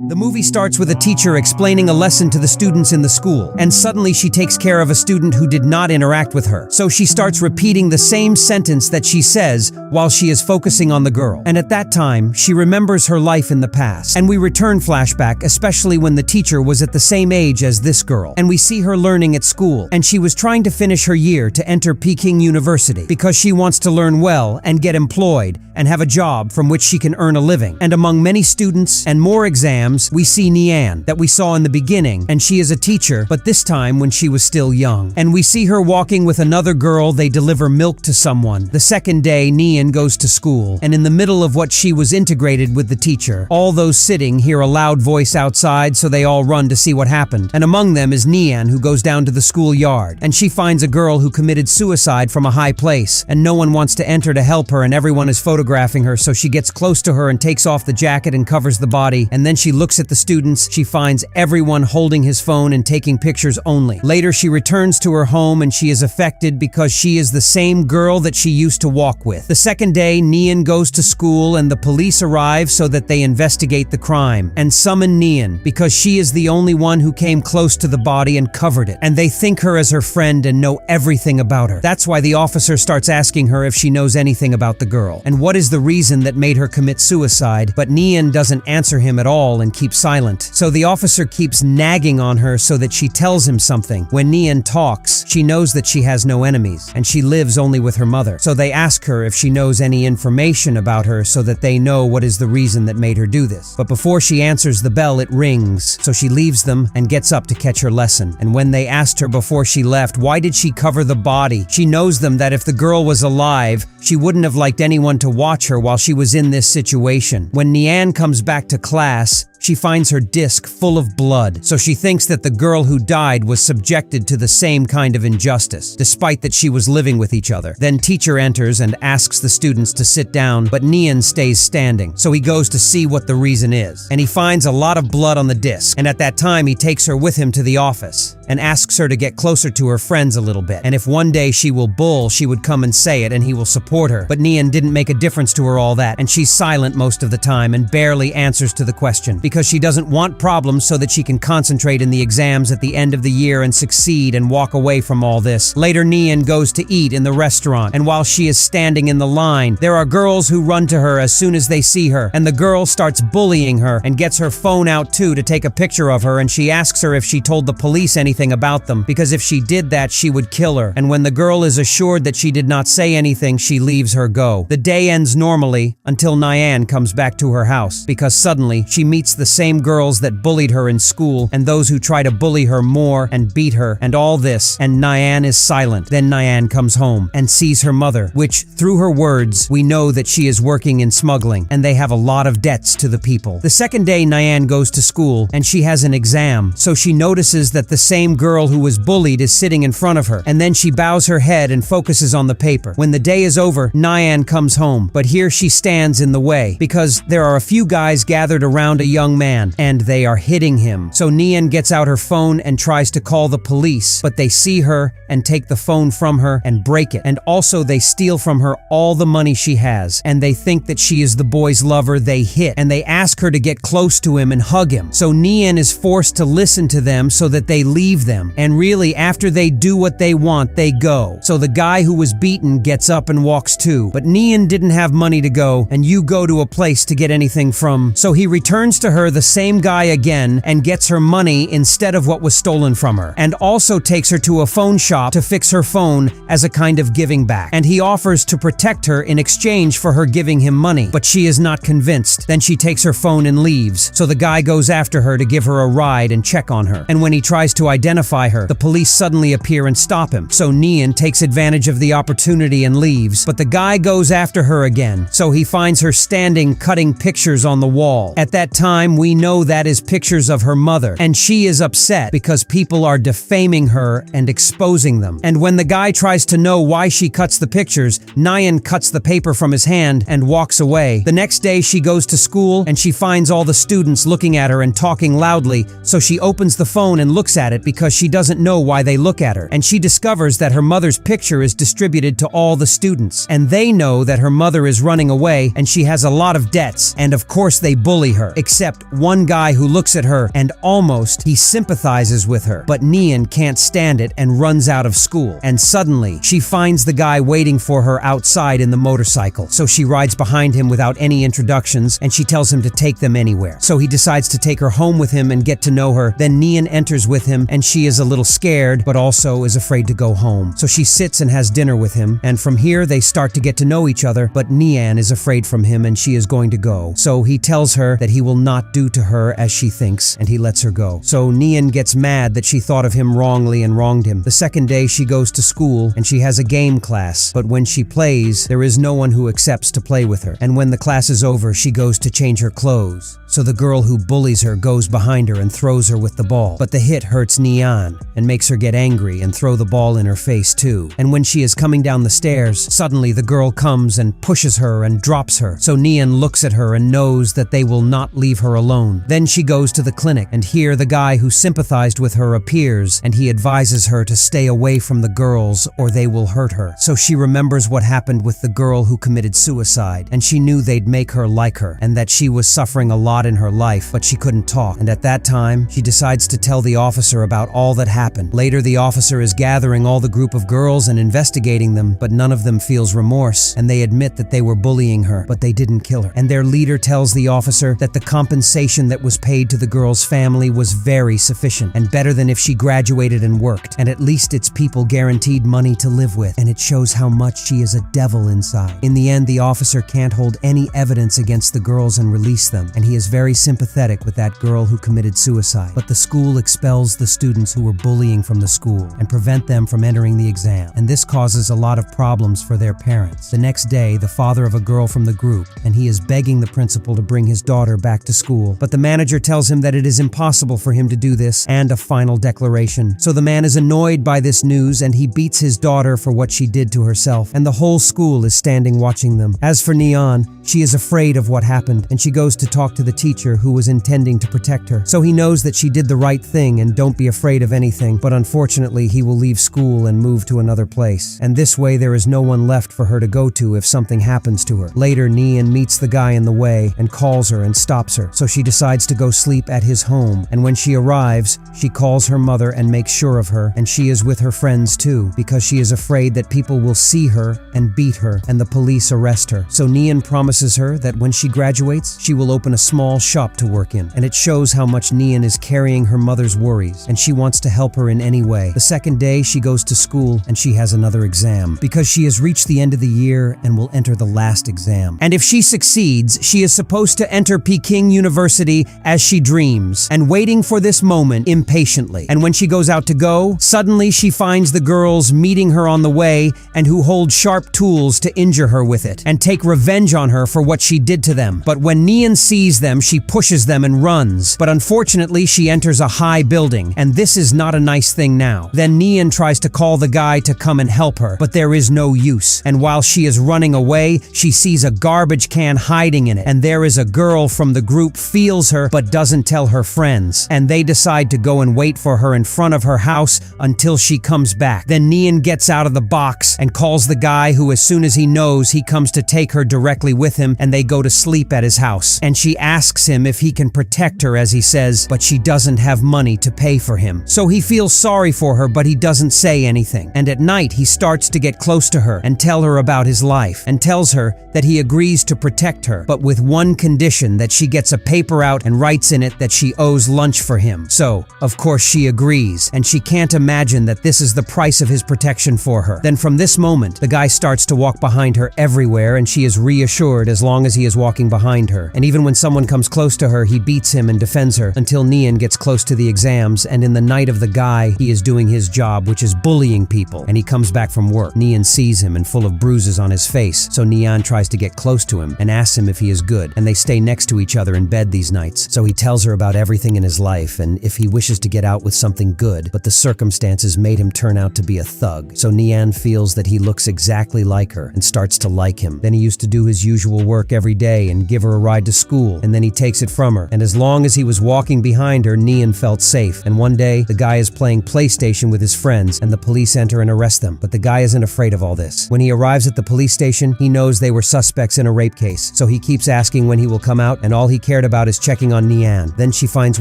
The movie starts with a teacher explaining a lesson to the students in the school, and suddenly she takes care of a student who did not interact with her. So she starts repeating the same sentence that she says while she is focusing on the girl. And at that time, she remembers her life in the past. And we return flashback, especially when the teacher was at the same age as this girl. And we see her learning at school, and she was trying to finish her year to enter Peking University because she wants to learn well and get employed and have a job from which she can earn a living. And among many students and more exams, we see Nian that we saw in the beginning, and she is a teacher, but this time when she was still young. And we see her walking with another girl. They deliver milk to someone. The second day, Nian goes to school, and in the middle of what she was integrated with the teacher. All those sitting hear a loud voice outside, so they all run to see what happened. And among them is Nian, who goes down to the schoolyard, and she finds a girl who committed suicide from a high place, and no one wants to enter to help her, and everyone is photographing her, so she gets close to her and takes off the jacket and covers the body, and then she looks at the students. She finds everyone holding his phone and taking pictures only. Later, she returns to her home, and she is affected because she is the same girl that she used to walk with. The second day, Nian goes to school, and the police arrive so that they investigate the crime and summon Nian because she is the only one who came close to the body and covered it. And they think her as her friend and know everything about her. That's why the officer starts asking her if she knows anything about the girl and what is the reason that made her commit suicide. But Nian doesn't answer him at all and keeps silent. So the officer keeps nagging on her so that she tells him something. When Nian talks, she knows that she has no enemies and she lives only with her mother. So they ask her if she knows any information about her so that they know what is the reason that made her do this. But before she answers the bell, it rings. So she leaves them and gets up to catch her lesson. And when they asked her before she left, why did she cover the body? She knows them that if the girl was alive, she wouldn't have liked anyone to watch her while she was in this situation. When Nian comes back to class, she finds her disc full of blood, so she thinks that the girl who died was subjected to the same kind of injustice, despite that she was living with each other. Then teacher enters and asks the students to sit down, but Nian stays standing, so he goes to see what the reason is. And he finds a lot of blood on the disc, and at that time he takes her with him to the office and asks her to get closer to her friends a little bit. And if one day she will bull, she would come and say it and he will support her. But Nian didn't make a difference to her all that, and she's silent most of the time and barely answers to the question because she doesn't want problems so that she can concentrate in the exams at the end of the year and succeed and walk away from all this. Later, Nian goes to eat in the restaurant, and while she is standing in the line, there are girls who run to her as soon as they see her, and the girl starts bullying her and gets her phone out too to take a picture of her, and she asks her if she told the police anything about them, because if she did that, she would kill her. And when the girl is assured that she did not say anything, she leaves her go. The day ends normally until Nian comes back to her house, because suddenly she meets the same girls that bullied her in school and those who try to bully her more and beat her and all this, and Nian is silent. Then Nian comes home and sees her mother, which through her words we know that she is working in smuggling and they have a lot of debts to the people. The second day, Nian goes to school and she has an exam, so she notices that the same girl who was bullied is sitting in front of her, and then she bows her head and focuses on the paper. When the day is over, Nian comes home, but here she stands in the way because there are a few guys gathered around a young man and they are hitting him. So Nian gets out her phone and tries to call the police, but they see her and take the phone from her and break it. And also they steal from her all the money she has, and they think that she is the boy's lover they hit, and they ask her to get close to him and hug him. So Nian is forced to listen to them so that they leave them, and really after they do what they want, they go. So the guy who was beaten gets up and walks too, but Nian didn't have money to go, and you go to a place to get anything from, so he returns to her the same guy again and gets her money instead of what was stolen from her, and also takes her to a phone shop to fix her phone as a kind of giving back, and he offers to protect her in exchange for her giving him money, but she is not convinced. Then she takes her phone and leaves, so the guy goes after her to give her a ride and check on her, and when he tries to identify her, the police suddenly appear and stop him, so Nian takes advantage of the opportunity and leaves, but the guy goes after her again, so he finds her standing cutting pictures on the wall. At that time, we know that is pictures of her mother, and she is upset because people are defaming her and exposing them. And when the guy tries to know why she cuts the pictures, Nian cuts the paper from his hand and walks away. The next day she goes to school and she finds all the students looking at her and talking loudly, so she opens the phone and looks at it because because she doesn't know why they look at her, and she discovers that her mother's picture is distributed to all the students, and they know that her mother is running away and she has a lot of debts, and of course they bully her, except one guy who looks at her and almost he sympathizes with her, but Nian can't stand it and runs out of school, and suddenly she finds the guy waiting for her outside in the motorcycle, so she rides behind him without any introductions, and she tells him to take them anywhere. So he decides to take her home with him and get to know her. Then Nian enters with him, and she is a little scared, but also is afraid to go home. So she sits and has dinner with him, and from here they start to get to know each other, but Nian is afraid from him and she is going to go. So he tells her that he will not do to her as she thinks, and he lets her go. So Nian gets mad that she thought of him wrongly and wronged him. The second day she goes to school, and she has a game class, but when she plays, there is no one who accepts to play with her. And when the class is over, she goes to change her clothes. So the girl who bullies her goes behind her and throws her with the ball. But the hit hurts Nian and makes her get angry and throw the ball in her face too. And when she is coming down the stairs, suddenly the girl comes and pushes her and drops her. So Nian looks at her and knows that they will not leave her alone. Then she goes to the clinic, and here the guy who sympathized with her appears, and he advises her to stay away from the girls or they will hurt her. So she remembers what happened with the girl who committed suicide, and she knew they'd make her like her, and that she was suffering a lot in her life, but she couldn't talk. And at that time, she decides to tell the officer about all that happened. Later, the officer is gathering all the group of girls and investigating them, but none of them feels remorse, and they admit that they were bullying her, but they didn't kill her. And their leader tells the officer that the compensation that was paid to the girl's family was very sufficient, and better than if she graduated and worked, and at least its people guaranteed money to live with, and it shows how much she is a devil inside. In the end, the officer can't hold any evidence against the girls and release them, and he is very sympathetic with that girl who committed suicide. But the school expels the students who were bullying from the school and prevent them from entering the exam, and this causes a lot of problems for their parents. The next day, the father of a girl from the group, and he is begging the principal to bring his daughter back to school, but the manager tells him that it is impossible for him to do this, and a final declaration. So the man is annoyed by this news, and he beats his daughter for what she did to herself, and the whole school is standing watching them. As for Nian, she is afraid of what happened, and she goes to talk to the teacher who was intending to protect her. So he knows that she did the right thing and don't be afraid of anything, but unfortunately he will leave school and move to another place. And this way there is no one left for her to go to if something happens to her. Later, Nian meets the guy in the way and calls her and stops her, so she decides to go sleep at his home. And when she arrives, she calls her mother and makes sure of her, and she is with her friends too, because she is afraid that people will see her and beat her and the police arrest her. So Nian promises her that when she graduates, she will open a small shop to work in, and it shows how much Nian is carrying her mother's worries, and she wants to help her in any way. The second day, she goes to school, and she has another exam, because she has reached the end of the year and will enter the last exam. And if she succeeds, she is supposed to enter Peking University as she dreams, and waiting for this moment impatiently. And when she goes out to go, suddenly she finds the girls meeting her on the way and who hold sharp tools to injure her with it and take revenge on her for what she did to them. But when Nian sees them, she pushes them and runs. But unfortunately, she enters a high building, and this is not a nice thing now. Then Nian tries to call the guy to come and help her, but there is no use. And while she is running away, she sees a garbage can hiding in it, and there is a girl from the group feels her but doesn't tell her friends, and they decide to go and wait for her in front of her house until she comes back. Then Nian gets out of the box and calls the guy who, as soon as he knows, he comes to take her directly with him, and they go to sleep at his house. And she asks him if he can protect her, as he says, but she doesn't have money to pay for him. So he feels sorry for her, but he doesn't say anything. And at night, he starts to get close to her and tell her about his life, and tells her that he agrees to protect her, but with one condition, that she gets a paper out and writes in it that she owes lunch for him. So, of course, she agrees, and she can't imagine that this is the price of his protection for her. Then from this moment, the guy starts to walk behind her everywhere, and she is reassured as long as he is walking behind her. And even when someone comes close to her, he beats him and defends her until Nian gets close to the exams, and in the night of the guy, he is doing his job, which is bullying people, and he comes back from work. Nian sees him and full of bruises on his face, so Nian tries to get close to him and asks him if he is good, and they stay next to each other in bed these nights. So he tells her about everything in his life and if he wishes to get out with something good, but the circumstances made him turn out to be a thug. So Nian feels that he looks exactly like her and starts to like him. Then he used to do his usual usual work every day and give her a ride to school, and then he takes it from her. And as long as he was walking behind her, Nian felt safe. And one day, the guy is playing PlayStation with his friends, and the police enter and arrest them. But the guy isn't afraid of all this. When he arrives at the police station, he knows they were suspects in a rape case, so he keeps asking when he will come out, and all he cared about is checking on Nian. Then she finds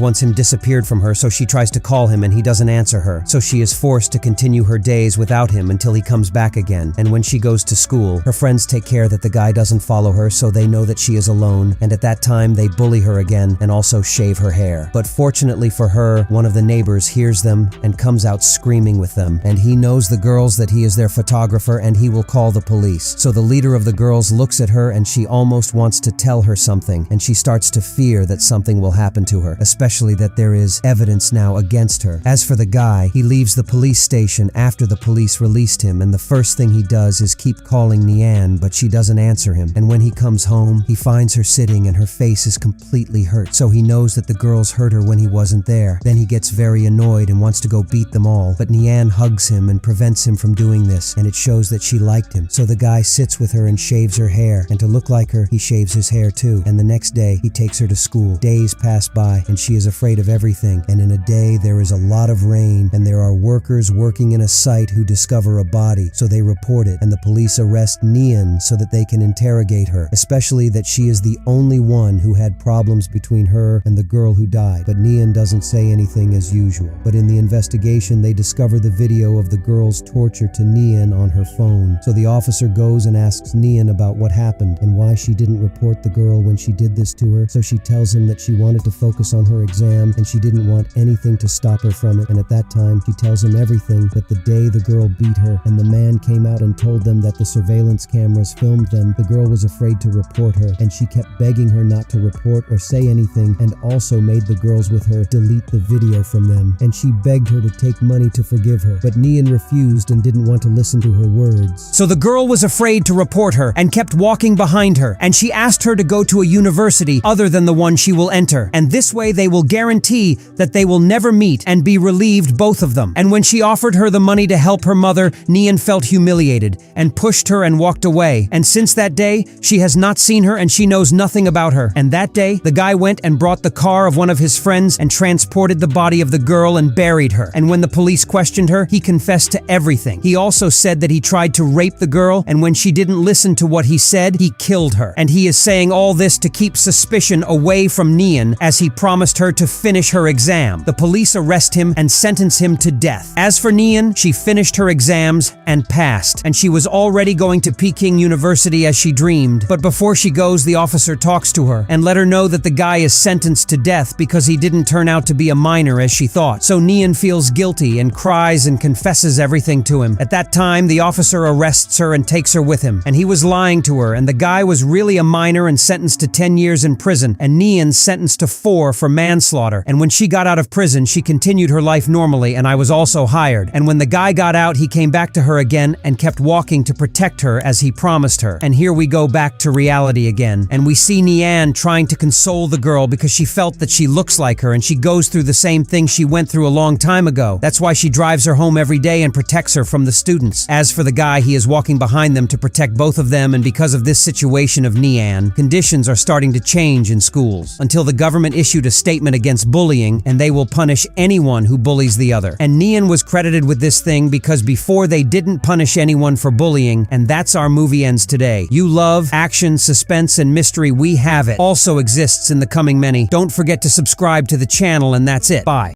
once him disappeared from her, so she tries to call him and he doesn't answer her. So she is forced to continue her days without him until he comes back again. And when she goes to school, her friends take care that the guy doesn't follow her, so they know that she is alone, and at that time they bully her again and also shave her hair. But fortunately for her, one of the neighbors hears them and comes out screaming with them, and he knows the girls that he is their photographer and he will call the police. So the leader of the girls looks at her and she almost wants to tell her something, and she starts to fear that something will happen to her, especially that there is evidence now against her. As for the guy, he leaves the police station after the police released him, and the first thing he does is keep calling Nian, but she doesn't answer him. And when he comes home, he finds her sitting and her face is completely hurt, so he knows that the girls hurt her when he wasn't there. Then he gets very annoyed and wants to go beat them all, but Nian hugs him and prevents him from doing this, and it shows that she liked him. So the guy sits with her and shaves her hair, and to look like her, he shaves his hair too. And the next day, he takes her to school. Days pass by, and she is afraid of everything, and in a day there is a lot of rain, and there are workers working in a site who discover a body, so they report it, and the police arrest Nian so that they can interrogate her, especially that she is the only one who had problems between her and the girl who died. But Nian doesn't say anything as usual. But in the investigation, they discover the video of the girl's torture to Nian on her phone. So the officer goes and asks Nian about what happened and why she didn't report the girl when she did this to her. So she tells him that she wanted to focus on her exam and she didn't want anything to stop her from it. And at that time, she tells him everything, that the day the girl beat her and the man came out and told them that the surveillance cameras filmed them, the girl was afraid to report her, and she kept begging her not to report or say anything, and also made the girls with her delete the video from them. And she begged her to take money to forgive her, but Nian refused and didn't want to listen to her words. So the girl was afraid to report her and kept walking behind her, and she asked her to go to a university other than the one she will enter, and this way they will guarantee that they will never meet and be relieved, both of them. And when she offered her the money to help her mother, Nian felt humiliated and pushed her and walked away. And since that day, she has not seen her and she knows nothing about her. And that day, the guy went and brought the car of one of his friends and transported the body of the girl and buried her. And when the police questioned her, he confessed to everything. He also said that he tried to rape the girl, and when she didn't listen to what he said, he killed her. And he is saying all this to keep suspicion away from Nian, as he promised her to finish her exam. The police arrest him and sentence him to death. As for Nian, she finished her exams and passed, and she was already going to Peking University as she dreamed. But before she goes, the officer talks to her and let her know that the guy is sentenced to death because he didn't turn out to be a minor as she thought. So Nian feels guilty and cries and confesses everything to him. At that time, the officer arrests her and takes her with him, and he was lying to her, and the guy was really a minor and sentenced to 10 years in prison, and Nian sentenced to 4 for manslaughter. And when she got out of prison, she continued her life normally, and I was also hired. And when the guy got out, he came back to her again and kept walking to protect her as he promised her. And here we go back to reality again, and we see Nian trying to console the girl because she felt that she looks like her and she goes through the same thing she went through a long time ago. That's why she drives her home every day and protects her from the students. As for the guy, he is walking behind them to protect both of them, and because of this situation of Nian, conditions are starting to change in schools until the government issued a statement against bullying, and they will punish anyone who bullies the other. And Nian was credited with this thing because before they didn't punish anyone for bullying, and that's our movie ends today. You love action, suspense, and mystery, we have it. Also exists in the coming many. Don't forget to subscribe to the channel, and that's it. Bye.